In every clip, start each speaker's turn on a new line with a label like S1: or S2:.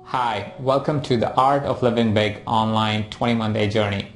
S1: Hi, welcome to the Art of Living Big online 21-day journey.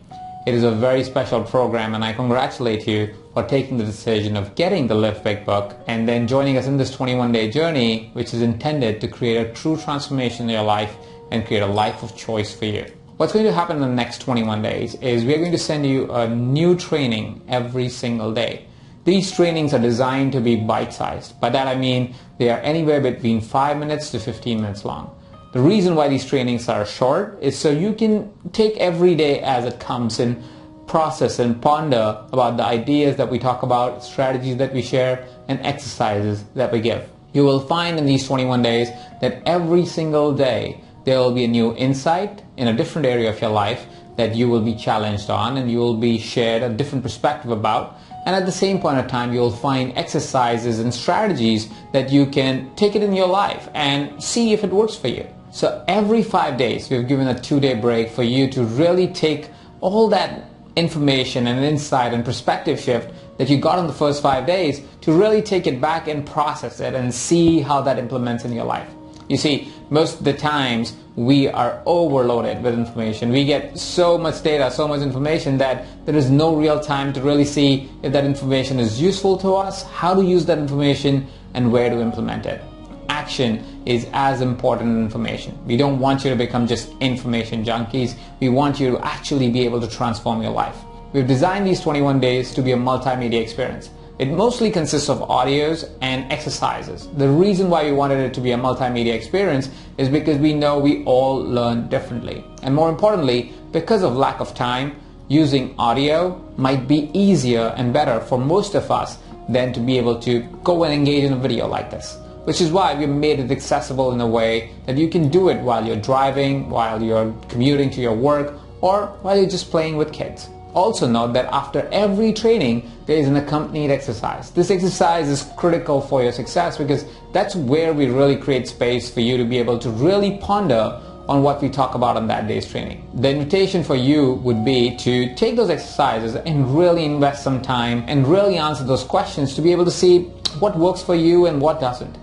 S1: It is a very special program and I congratulate you for taking the decision of getting the Live Big book and then joining us in this 21-day journey, which is intended to create a true transformation in your life and create a life of choice for you. What's going to happen in the next 21 days is we're going to send you a new training every single day. These trainings are designed to be bite-sized. By that I mean they are anywhere between 5 minutes to 15 minutes long. The reason why these trainings are short is so you can take every day as it comes and process and ponder about the ideas that we talk about, strategies that we share, and exercises that we give. You will find in these 21 days that every single day there will be a new insight in a different area of your life that you will be challenged on and you will be shared a different perspective about. And at the same point of time, you'll find exercises and strategies that you can take it in your life and see if it works for you. So every 5 days, we've given a 2-day break for you to really take all that information and insight and perspective shift that you got in the first 5 days to really take it back and process it and see how that implements in your life. You see, most of the times we are overloaded with information. We get so much data, so much information that there is no real time to really see if that information is useful to us, how to use that information, and where to implement it. Action is as important as information. We don't want you to become just information junkies. We want you to actually be able to transform your life. We've designed these 21 days to be a multimedia experience. It mostly consists of audios and exercises. The reason why we wanted it to be a multimedia experience is because we know we all learn differently. And more importantly, because of lack of time, using audio might be easier and better for most of us than to be able to go and engage in a video like this. Which is why we made it accessible in a way that you can do it while you're driving, while you're commuting to your work, or while you're just playing with kids. Also note that after every training, there is an accompanied exercise. This exercise is critical for your success because that's where we really create space for you to be able to really ponder on what we talk about on that day's training. The invitation for you would be to take those exercises and really invest some time and really answer those questions to be able to see what works for you and what doesn't.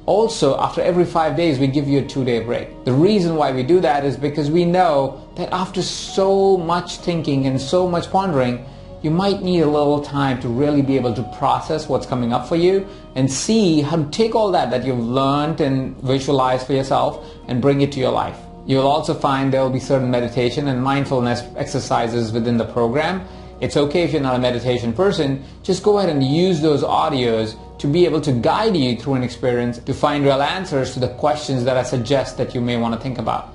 S1: Also, after every 5 days, we give you a 2-day break. The reason why we do that is because we know that after so much thinking and so much pondering, you might need a little time to really be able to process what's coming up for you and see how to take all that you've learned and visualized for yourself and bring it to your life. You'll also find there will be certain meditation and mindfulness exercises within the program. It's okay if you're not a meditation person, just go ahead and use those audios to be able to guide you through an experience to find real answers to the questions that I suggest that you may want to think about.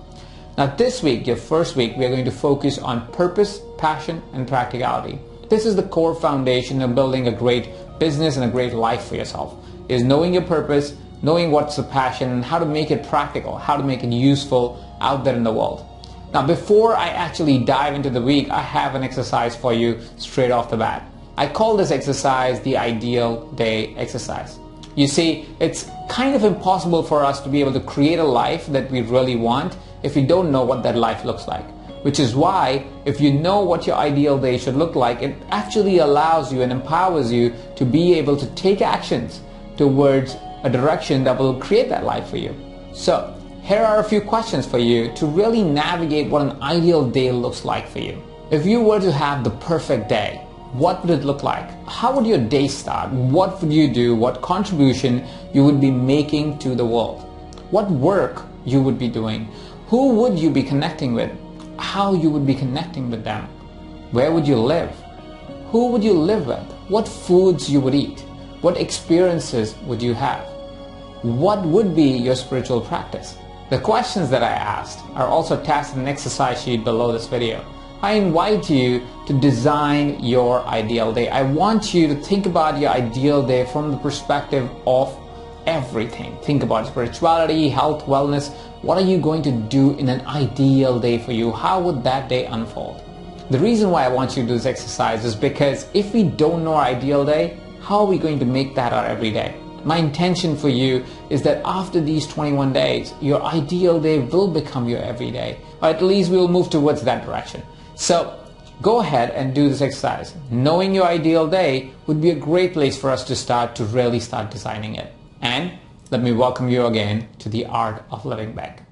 S1: Now this week, your first week, we are going to focus on purpose, passion, and practicality. This is the core foundation of building a great business and a great life for yourself, is knowing your purpose, knowing what's the passion, and how to make it practical, how to make it useful out there in the world. Now before I actually dive into the week, I have an exercise for you straight off the bat. I call this exercise the ideal day exercise. You see, it's kind of impossible for us to be able to create a life that we really want if we don't know what that life looks like. Which is why, if you know what your ideal day should look like, it actually allows you and empowers you to be able to take actions towards a direction that will create that life for you. So, here are a few questions for you to really navigate what an ideal day looks like for you. If you were to have the perfect day, what would it look like? How would your day start? What would you do? What contribution you would be making to the world? What work you would be doing? Who would you be connecting with? How you would be connecting with them? Where would you live? Who would you live with? What foods you would eat? What experiences would you have? What would be your spiritual practice? The questions that I asked are also attached in an exercise sheet below this video. I invite you to design your ideal day. I want you to think about your ideal day from the perspective of everything. Think about spirituality, health, wellness. What are you going to do in an ideal day for you? How would that day unfold? The reason why I want you to do this exercise is because if we don't know our ideal day, how are we going to make that our everyday? My intention for you is that after these 21 days, your ideal day will become your everyday, or at least we will move towards that direction. So go ahead and do this exercise. Knowing your ideal day would be a great place for us to really start designing it. And let me welcome you again to the Art of Living Big.